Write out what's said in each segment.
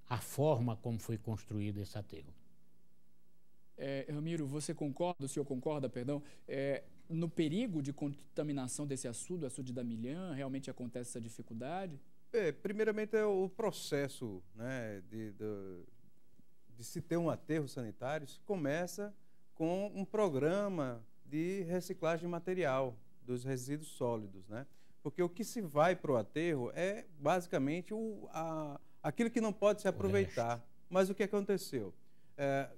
a forma como foi construído esse aterro. Ramiro, o senhor concorda, perdão, no perigo de contaminação desse açude da Milhã, realmente acontece essa dificuldade? Primeiramente é o processo, né, de se ter um aterro sanitário, se começa com um programa de reciclagem de material dos resíduos sólidos, né? Porque o que se vai para o aterro é basicamente aquilo que não pode se aproveitar. Mas o que aconteceu?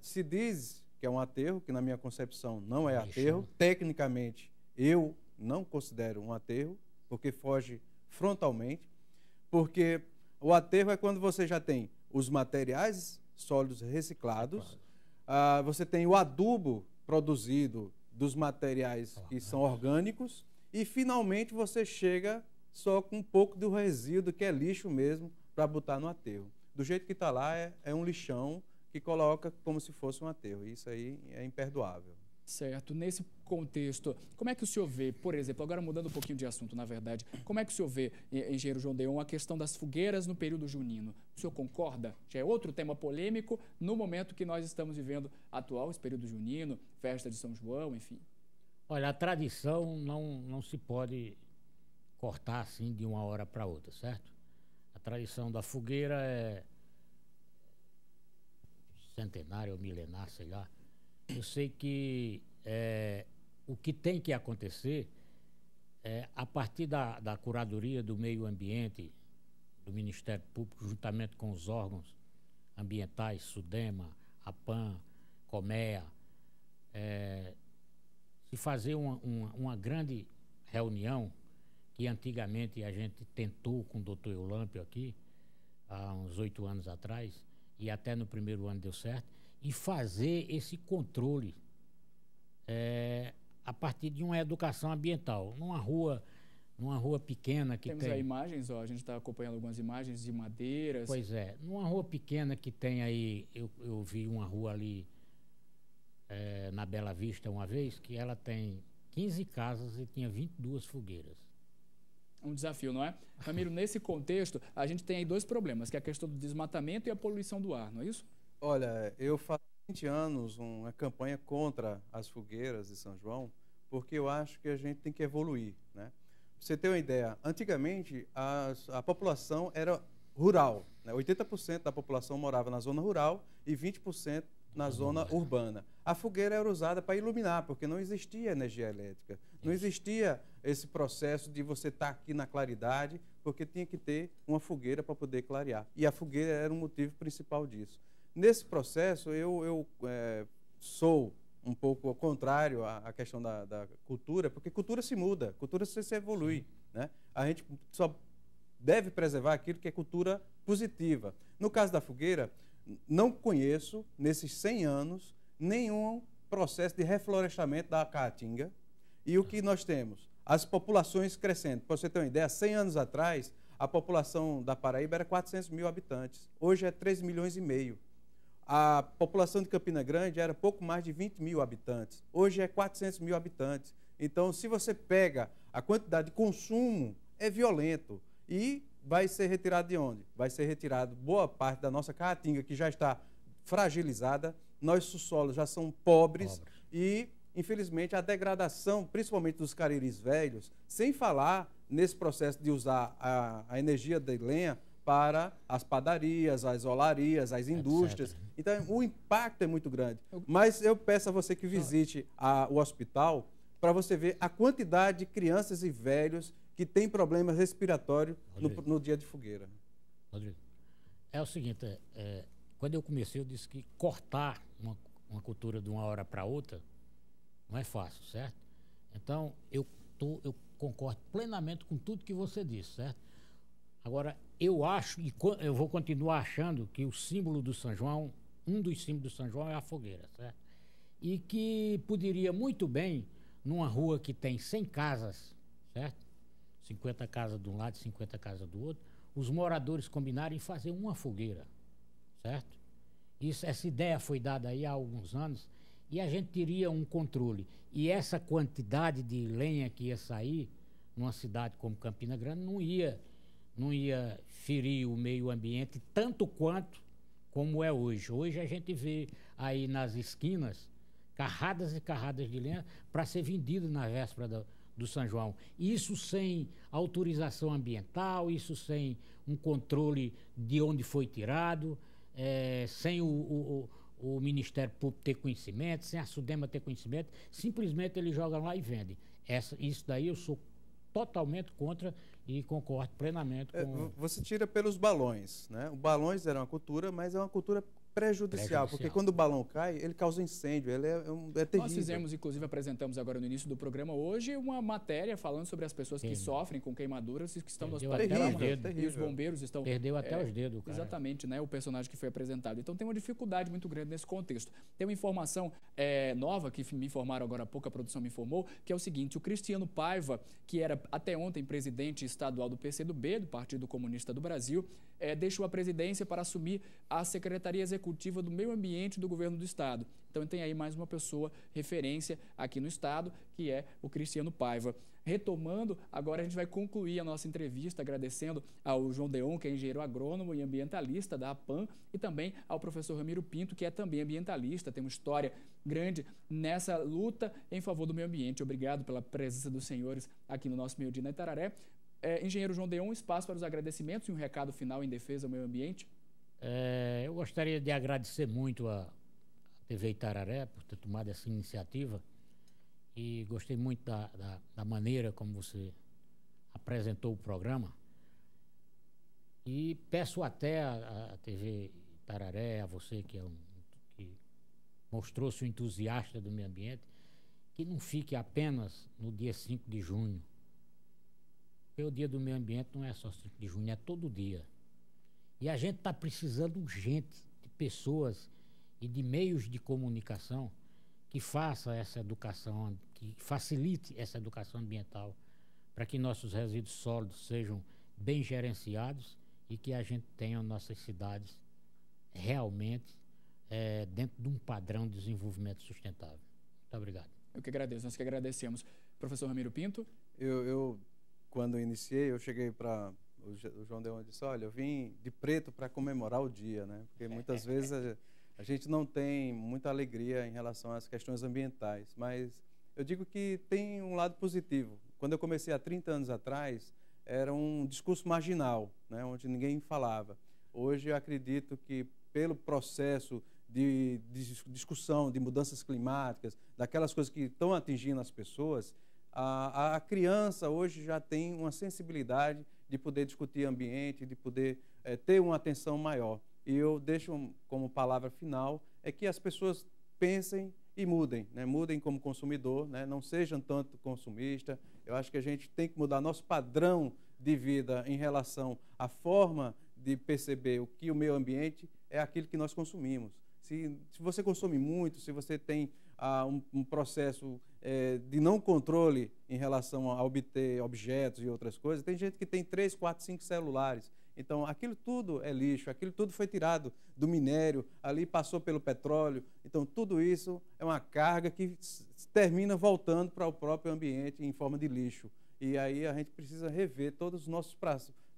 Se diz que é um aterro, que na minha concepção não é aterro. Tecnicamente, eu não considero um aterro, porque foge frontalmente. Porque o aterro é quando você já tem os materiais sólidos reciclados, você tem o adubo produzido dos materiais que são orgânicos e, finalmente, você chega só com um pouco do resíduo, que é lixo mesmo, para botar no aterro. Do jeito que está lá, é um lixão que coloca como se fosse um aterro. Isso aí é imperdoável. Certo. Nesse contexto, como é que o senhor vê, por exemplo, agora mudando um pouquinho de assunto, na verdade, como é que o senhor vê, engenheiro João Deon, a questão das fogueiras no período junino? O senhor concorda? Já é outro tema polêmico no momento que nós estamos vivendo atual, esse período junino, festa de São João, enfim. Olha, a tradição não se pode cortar assim de uma hora para outra, certo? A tradição da fogueira é centenária ou milenar, sei lá. Eu sei que o que tem que acontecer a partir da curadoria do meio ambiente, do Ministério Público, juntamente com os órgãos ambientais, SUDEMA, APAN, COMEA, se fazer uma grande reunião, que antigamente a gente tentou com o doutor Eulâmpio aqui, há uns 8 anos atrás, e até no primeiro ano deu certo, e fazer esse controle a partir de uma educação ambiental. Numa rua pequena que Temos aí imagens, a gente está acompanhando algumas imagens de madeiras. Pois é, numa rua pequena que tem aí, eu vi uma rua ali na Bela Vista uma vez, que ela tem 15 casas e tinha 22 fogueiras. Um desafio, não é? Ramiro, nesse contexto, a gente tem aí 2 problemas, que é a questão do desmatamento e a poluição do ar, não é isso? Olha, eu faço 20 anos uma campanha contra as fogueiras de São João, porque eu acho que a gente tem que evoluir, né? Pra você ter uma ideia, antigamente a população era rural, né? 80% da população morava na zona rural e 20% na zona urbana. A fogueira era usada para iluminar, porque não existia energia elétrica. Não existia esse processo de você estar aqui na claridade, porque tinha que ter uma fogueira para poder clarear. E a fogueira era o motivo principal disso. Nesse processo, eu sou um pouco ao contrário à questão da cultura, porque cultura se muda, cultura se evolui, né? A gente só deve preservar aquilo que é cultura positiva. No caso da fogueira, não conheço, nesses 100 anos, nenhum processo de reflorestamento da caatinga. E o que nós temos? As populações crescendo. Para você ter uma ideia, 100 anos atrás, a população da Paraíba era 400 mil habitantes. Hoje é 3 milhões e meio. A população de Campina Grande era pouco mais de 20 mil habitantes. Hoje é 400 mil habitantes. Então, se você pega a quantidade de consumo, é violento. E vai ser retirado de onde? Vai ser retirado boa parte da nossa caatinga, que já está fragilizada. Nossos solos já são pobres. E, infelizmente, a degradação, principalmente dos cariris velhos, sem falar nesse processo de usar a energia da lenha para as padarias, as olarias, as indústrias. Etc. Então, o impacto é muito grande. Mas eu peço a você que visite o hospital para você ver a quantidade de crianças e velhos que têm problemas respiratórios no dia de fogueira. Rodrigo, é o seguinte, quando eu comecei, eu disse que cortar uma cultura de uma hora para outra não é fácil, certo? Então, eu concordo plenamente com tudo que você disse, certo? Agora, eu acho, e eu vou continuar achando, que o símbolo do São João, um dos símbolos do São João é a fogueira, certo? E que poderia muito bem, numa rua que tem 100 casas, certo? 50 casas de um lado e 50 casas do outro, os moradores combinarem fazer uma fogueira, certo? Essa ideia foi dada aí há alguns anos e a gente teria um controle. E essa quantidade de lenha que ia sair numa cidade como Campina Grande não não ia ferir o meio ambiente tanto quanto como é hoje. Hoje a gente vê aí nas esquinas carradas e carradas de lenha para ser vendido na véspera do São João. Isso sem autorização ambiental, isso sem um controle de onde foi tirado, sem o Ministério Público ter conhecimento, sem a SUDEMA ter conhecimento, simplesmente eles jogam lá e vendem. Isso daí eu sou totalmente contra e concordo plenamente com... Você tira pelos balões, né? Os balões eram uma cultura, mas é uma cultura prejudicial, porque quando o balão cai, ele causa incêndio, ele é terrível. Nós fizemos, inclusive, apresentamos agora no início do programa hoje uma matéria falando sobre as pessoas que sofrem com queimaduras e que estão no hospital. E os bombeiros estão... Perdeu até os dedos, cara. Exatamente, né? O personagem que foi apresentado. Então tem uma dificuldade muito grande nesse contexto. Tem uma informação nova que me informaram agora há pouco, a produção me informou, que é o seguinte: o Cristiano Paiva, que era até ontem presidente estadual do PCdoB, do Partido Comunista do Brasil, deixou a presidência para assumir a Secretaria Executiva do Meio Ambiente do Governo do Estado. Então tem aí mais uma pessoa referência aqui no Estado, que é o Cristiano Paiva. Retomando, agora a gente vai concluir a nossa entrevista agradecendo ao João Deon, que é engenheiro agrônomo e ambientalista da APAN, e também ao professor Ramiro Pinto, que é também ambientalista, tem uma história grande nessa luta em favor do meio ambiente. Obrigado pela presença dos senhores aqui no nosso Meio Dia na Itararé. Engenheiro João Deon, um espaço para os agradecimentos e um recado final em defesa do meio ambiente. Eu gostaria de agradecer muito a TV Itararé por ter tomado essa iniciativa e gostei muito da maneira como você apresentou o programa e peço até a TV Itararé, a você que mostrou-se um entusiasta do meio ambiente, que não fique apenas no dia 5 de junho, porque o dia do meio ambiente não é só 5 de junho, é todo dia. E a gente está precisando urgente de pessoas e de meios de comunicação que façam essa educação, que facilite essa educação ambiental, para que nossos resíduos sólidos sejam bem gerenciados e que a gente tenha nossas cidades realmente dentro de um padrão de desenvolvimento sustentável. Muito obrigado. Eu que agradeço, nós que agradecemos. Professor Ramiro Pinto? Quando eu iniciei, eu cheguei para o João Deon e disse: olha, eu vim de preto para comemorar o dia, né? Porque muitas vezes a gente não tem muita alegria em relação às questões ambientais, mas eu digo que tem um lado positivo. Quando eu comecei há 30 anos atrás, era um discurso marginal, né? Onde ninguém falava. Hoje eu acredito que pelo processo de discussão de mudanças climáticas, daquelas coisas que estão atingindo as pessoas, a criança hoje já tem uma sensibilidade de poder discutir ambiente, de poder ter uma atenção maior. E eu deixo como palavra final que as pessoas pensem e mudem, né? Mudem como consumidor, né? Não sejam tanto consumistas. Eu acho que a gente tem que mudar nosso padrão de vida em relação à forma de perceber o que o meio ambiente é aquilo que nós consumimos. Se você consome muito, se você tem um processo de não controle em relação a obter objetos e outras coisas, tem gente que tem 3, 4, 5 celulares. Então, aquilo tudo é lixo, aquilo tudo foi tirado do minério, ali passou pelo petróleo. Então, tudo isso é uma carga que termina voltando para o próprio ambiente em forma de lixo. E aí a gente precisa rever todos os nossos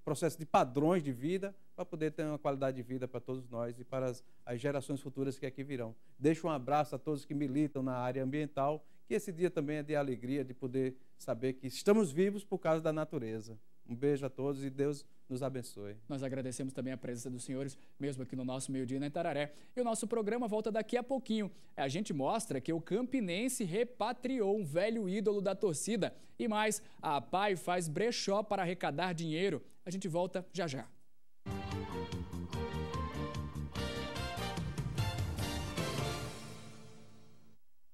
processos de padrões de vida para poder ter uma qualidade de vida para todos nós e para as gerações futuras que aqui virão. Deixo um abraço a todos que militam na área ambiental, que esse dia também é de alegria de poder saber que estamos vivos por causa da natureza. Um beijo a todos e Deus nos abençoe. Nós agradecemos também a presença dos senhores, mesmo aqui no nosso Meio Dia na Itararé. E o nosso programa volta daqui a pouquinho. A gente mostra que o Campinense repatriou um velho ídolo da torcida. E mais, a APAI faz brechó para arrecadar dinheiro. A gente volta já já.